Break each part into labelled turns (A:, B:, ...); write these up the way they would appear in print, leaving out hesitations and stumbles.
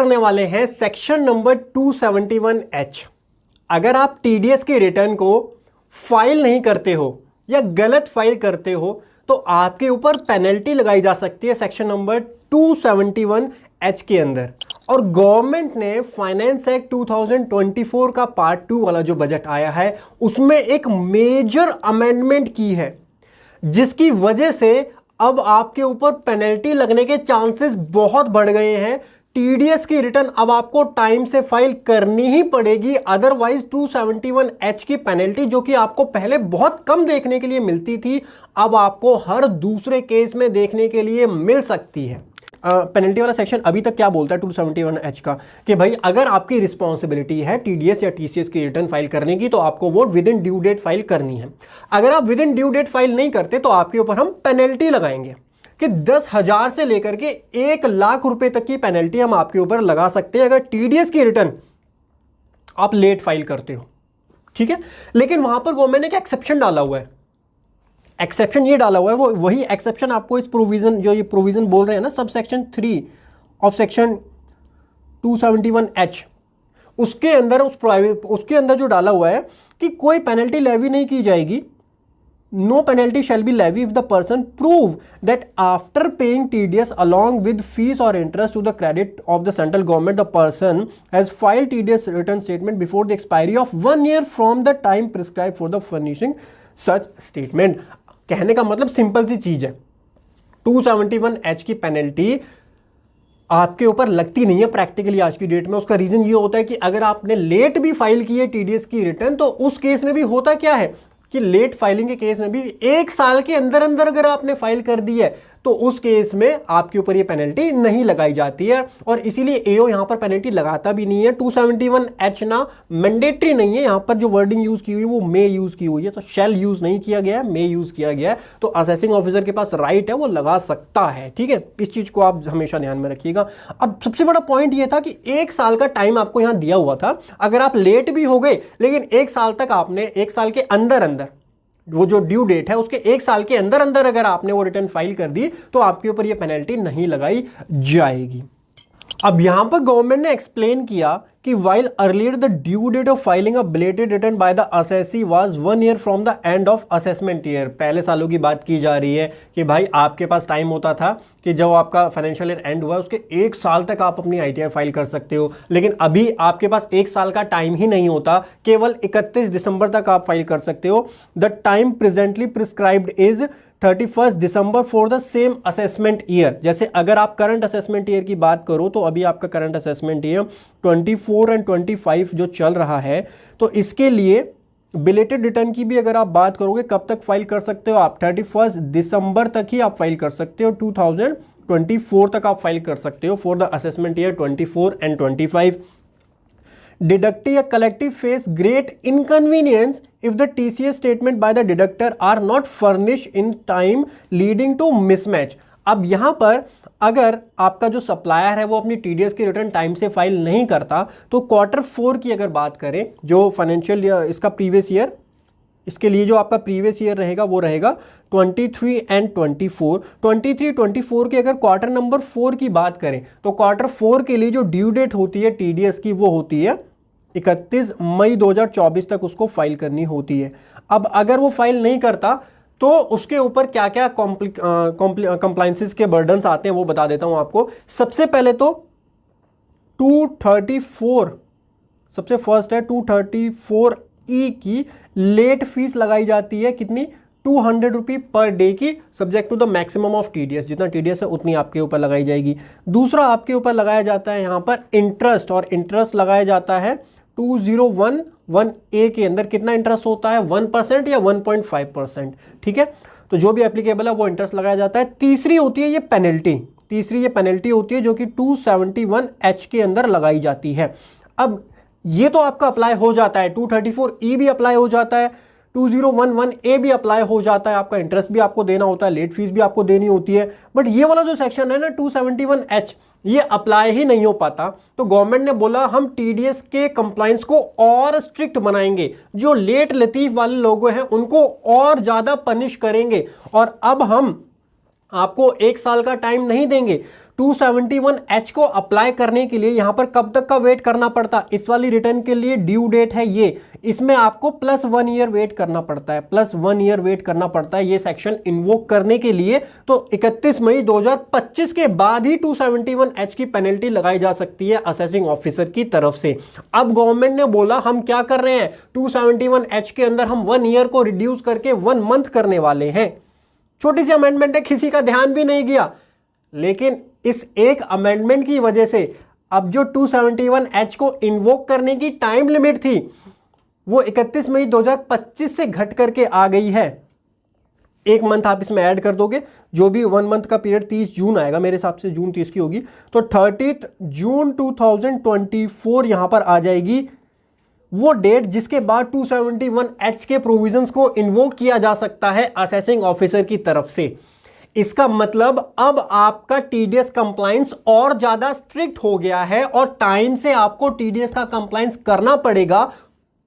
A: करने वाले हैं सेक्शन नंबर 271H। अगर आप टीडीएस के रिटर्न को फाइल नहीं करते हो या गलत फाइल करते हो तो आपके ऊपर पेनल्टी लगाई जा सकती है सेक्शन नंबर 271H के अंदर। और गवर्नमेंट ने फाइनेंस एक्ट 2024 का पार्ट 2 वाला जो बजट आया है उसमें एक मेजर अमेंडमेंट की है, जिसकी वजह से अब आपके ऊपर पेनल्टी लगने के चांसेस बहुत बढ़ गए हैं। टीडीएस की रिटर्न अब आपको टाइम से फाइल करनी ही पड़ेगी, अदरवाइज 271H की पेनल्टी, जो कि आपको पहले बहुत कम देखने के लिए मिलती थी, अब आपको हर दूसरे केस में देखने के लिए मिल सकती है। पेनल्टी वाला सेक्शन अभी तक क्या बोलता है 271H का, कि भाई अगर आपकी रिस्पॉन्सिबिलिटी है टीडीएस या टीसीएस की रिटर्न फाइल करने की तो आपको वो within due date file करनी है। अगर आप within due date file नहीं करते तो आपके ऊपर हम पेनल्टी लगाएंगे कि 10,000 से लेकर के 1,00,000 रुपए तक की पेनल्टी हम आपके ऊपर लगा सकते हैं अगर टीडीएस की रिटर्न आप लेट फाइल करते हो। ठीक है, लेकिन वहां पर गवर्नमेंट ने एक एक्सेप्शन डाला हुआ है। एक्सेप्शन ये डाला हुआ है, वो वही एक्सेप्शन आपको इस प्रोविजन, जो ये प्रोविजन बोल रहे हैं ना, sub section 3 of section 271H, उसके अंदर उसके अंदर जो डाला हुआ है कि कोई पेनल्टी लेवी नहीं की जाएगी। No penalty shall be levied if the person prove that after paying TDS along with fees or interest to the credit of the central government, the person has filed TDS return statement before the expiry of 1 year from the time prescribed for the furnishing such statement। कहने का मतलब simple सी चीज है, 271H की penalty आपके ऊपर लगती नहीं है प्रैक्टिकली आज की डेट में। उसका रीजन ये होता है कि अगर आपने लेट भी फाइल की है टीडीएस की रिटर्न तो उस केस में भी होता क्या है कि लेट फाइलिंग के केस में भी 1 साल के अंदर अंदर अगर आपने फाइल कर दी है तो उस केस में आपके ऊपर ये पेनल्टी नहीं लगाई जाती है, और इसीलिए एओ यहां पर पेनल्टी लगाता भी नहीं है। 271H ना मैंडेटरी नहीं है, यहां पर जो वर्डिंग यूज की हुई है वो मे यूज की हुई है, तो शैल यूज नहीं किया गया है, मे यूज किया गया है। तो असेसिंग ऑफिसर के पास राइट है, वो लगा सकता है। ठीक है, इस चीज को आप हमेशा ध्यान में रखिएगा। अब सबसे बड़ा पॉइंट ये था कि 1 साल का टाइम आपको यहां दिया हुआ था, अगर आप लेट भी हो गए लेकिन 1 साल तक आपने, 1 साल के अंदर अंदर वो जो ड्यू डेट है उसके 1 साल के अंदर अंदर अगर आपने वो रिटर्न फाइल कर दी तो आपके ऊपर ये पेनल्टी नहीं लगाई जाएगी। अब यहां पर गवर्नमेंट ने एक्सप्लेन किया कि while earlier the due date of filing a belated return by the assessee was 1 year from the end of assessment year। पहले सालों की बात की जा रही है कि भाई आपके पास टाइम होता था कि जब आपका फाइनेंशियल ईयर एंड हुआ उसके 1 साल तक आप अपनी आईटीआर फाइल कर सकते हो, लेकिन अभी आपके पास 1 साल का टाइम ही नहीं होता, केवल 31 दिसंबर तक आप फाइल कर सकते हो। The time presently prescribed is 31 December for the same assessment year. जैसे अगर आप करंट असेसमेंट ईयर की बात करो तो अभी आपका करंट असेसमेंट ईयर 24 एंड 25 जो चल रहा है, तो इसके लिए बिलेटेड रिटर्न की भी अगर आप बात करोगे कब तक फाइल कर सकते हो आप, 31 दिसंबर तक ही आप फाइल कर सकते हो, 2024 तक आप फाइल कर सकते हो for the assessment year 24 and 25। Deductee या collective face great inconvenience if the TCS statement by the deductor are not furnished in time leading to mismatch। अब यहां पर अगर आपका जो सप्लायर है वो अपनी टीडीएस की रिटर्न टाइम से फाइल नहीं करता तो Q4 की अगर बात करें, जो फाइनेंशियल इसका प्रीवियस ईयर, इसके लिए जो आपका प्रीवियस ईयर रहेगा वो रहेगा 23 एंड 24। 23-24 के अगर क्वार्टर नंबर 4 की बात करें तो Q4 के लिए जो ड्यू डेट होती है टीडीएस की वो होती है 31 मई 2024 तक उसको फाइल करनी होती है। अब अगर वो फाइल नहीं करता तो उसके ऊपर क्या क्या कंप्लायंसेस के बर्डन्स आते हैं वो बता देता हूं आपको। सबसे पहले तो 234, सबसे फर्स्ट है 234E की लेट फीस लगाई जाती है, कितनी, 200 रुपये पर डे की, subject to the maximum of TDS, जितना टीडीएस है उतनी आपके ऊपर लगाई जाएगी। दूसरा आपके ऊपर लगाया जाता है यहां पर इंटरेस्ट, और इंटरेस्ट लगाया जाता है 2011A के अंदर। कितना इंटरेस्ट होता है, 1% या 1.5%। ठीक है, तो जो भी एप्लीकेबल है वो इंटरेस्ट लगाया जाता है। तीसरी होती है ये पेनल्टी, तीसरी ये पेनल्टी होती है जो कि 271H के अंदर लगाई जाती है। अब ये तो आपका अप्लाई हो जाता है, 234E भी अप्लाई हो जाता है, 2011A भी अप्लाई हो जाता है, आपका इंटरेस्ट भी आपको देना होता है, लेट फीस भी आपको देनी होती है। बट ये वाला जो सेक्शन है ना 271H, ये अप्लाई ही नहीं हो पाता। तो गवर्नमेंट ने बोला हम टीडीएस के कंप्लायंस को और स्ट्रिक्ट बनाएंगे, जो लेट लतीफ वाले लोग हैं उनको और ज्यादा पनिश करेंगे, और अब हम आपको 1 साल का टाइम नहीं देंगे, 271H को अप्लाई करने के लिए यहां पर कब तक का वेट करना पड़ता, इस वाली रिटर्न के लिए ड्यू डेट है ये, इसमें आपको +1 ईयर वेट करना पड़ता है, +1 ईयर वेट करना पड़ता है ये सेक्शन इन्वोक करने के लिए। तो 31 मई 2025 के बाद ही 271H की पेनल्टी लगाई जा सकती है असेसिंग ऑफिसर की तरफ से। अब गवर्नमेंट ने बोला हम क्या कर रहे हैं, 271H के अंदर हम 1 ईयर को रिड्यूस करके 1 मंथ करने वाले हैं। छोटी सी अमेंडमेंट है, किसी का ध्यान भी नहीं गया, लेकिन इस एक अमेंडमेंट की वजह से अब जो 271H को इन्वोक करने की टाइम लिमिट थी वो 31 मई 2025 से घट करके आ गई है। 1 मंथ आप इसमें ऐड कर दोगे, जो भी 1 मंथ का पीरियड 30 जून आएगा, मेरे हिसाब से जून 30 की होगी, तो 30 जून 2024 यहां पर आ जाएगी वो डेट जिसके बाद 271H के प्रोविजंस को इन्वोक किया जा सकता है असेसिंग ऑफिसर की तरफ से। इसका मतलब अब आपका टीडीएस कंप्लायंस और ज्यादा स्ट्रिक्ट हो गया है और टाइम से आपको टीडीएस का कंप्लायंस करना पड़ेगा,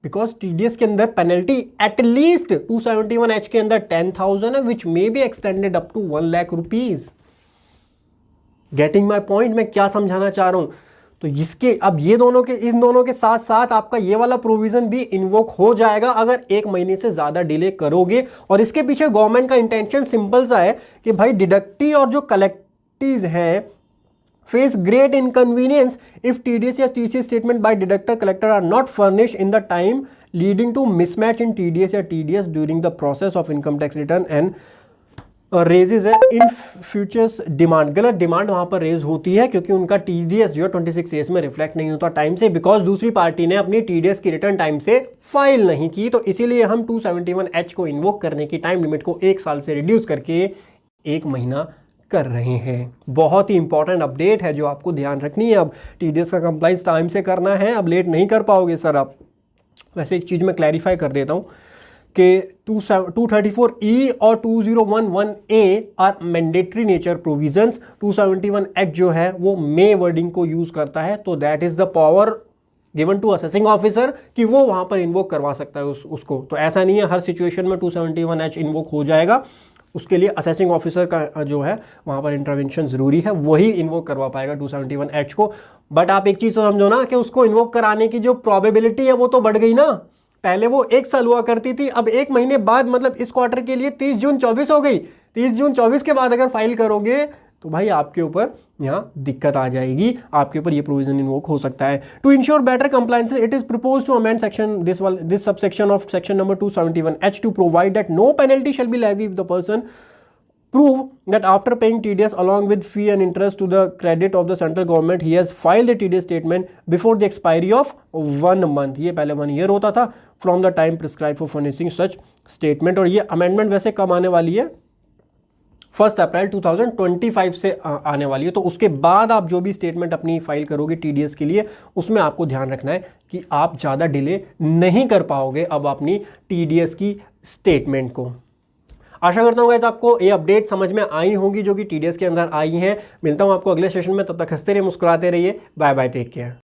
A: बिकॉज टीडीएस के अंदर पेनल्टी एटलीस्ट 271H के अंदर 10,000 है, which may be extended up to 1 lakh rupees. Getting my point, मैं क्या समझाना चाह रहा हूं। तो इसके अब ये दोनों के इन दोनों के साथ साथ आपका ये वाला प्रोविजन भी इन्वोक हो जाएगा अगर 1 महीने से ज्यादा डिले करोगे। और इसके पीछे गवर्नमेंट का इंटेंशन सिंपल सा है कि भाई डिडक्टी और जो कलेक्टिव हैं face great inconvenience if TDS या TCS statement by deductor collector are not furnished in the time leading to mismatch in TDS या TDS during the process of income tax return and raises है in futures demand. गलत demand वहां पर raise होती है क्योंकि उनका TDS जो 26A में रिफ्लेक्ट नहीं होता टाइम से, बिकॉज दूसरी पार्टी ने अपनी टीडीएस की रिटर्न टाइम से फाइल नहीं की। तो इसीलिए हम 271H को इन्वोक करने की टाइम लिमिट को 1 साल से रिड्यूस करके 1 महीना कर रहे हैं। बहुत ही इंपॉर्टेंट अपडेट है जो आपको ध्यान रखनी है। अब टीडीएस का कंप्लाइंस टाइम से करना है, अब लेट नहीं कर पाओगे सर आप। वैसे एक चीज़ मैं क्लैरिफाई कर देता हूँ कि 234E और 2011A are mandatory nature provisions. 271H जो है वो मे वर्डिंग को यूज करता है, तो that is the power given to assessing officer कि वो वहां पर इन्वोक करवा सकता है उसको। तो ऐसा नहीं है हर सिचुएशन में 271H इन्वोक हो जाएगा, उसके लिए असेसिंग ऑफिसर का जो है वहां पर इंटरवेंशन जरूरी है, वही इन्वोक करवा पाएगा 271H को। बट आप एक चीज तो समझो ना कि उसको इन्वोक कराने की जो प्रोबेबिलिटी है वो तो बढ़ गई ना। पहले वो 1 साल हुआ करती थी, अब 1 महीने बाद मतलब इस क्वार्टर के लिए 30 जून 24 हो गई। 30 जून 24 के बाद अगर फाइल करोगे तो भाई आपके ऊपर यहाँ दिक्कत आ जाएगी, आपके ऊपर ये प्रोविजन इन्वोक हो सकता है। To ensure better compliance it is proposed to amend section this subsection of section number 271H to provide that no penalty shall be levy if the person prove that after paying TDS along with fee and interest to the credit of the central government he has filed the TDS statement before the expiry of 1 month। ये पहले 1 year होता था from the time prescribed for furnishing such statement। और ये amendment वैसे कब आने वाली है, 1 अप्रैल 2025 से आने वाली है। तो उसके बाद आप जो भी स्टेटमेंट अपनी फाइल करोगे TDS के लिए, उसमें आपको ध्यान रखना है कि आप ज़्यादा डिले नहीं कर पाओगे अब अपनी TDS की स्टेटमेंट को। आशा करता हूँ गाइस आपको ये अपडेट समझ में आई होंगी जो कि टीडीएस के अंदर आई हैं। मिलता हूँ आपको अगले सेशन में, तब तक हंसते रहिए, मुस्कुराते रहिए। Bye bye, take care.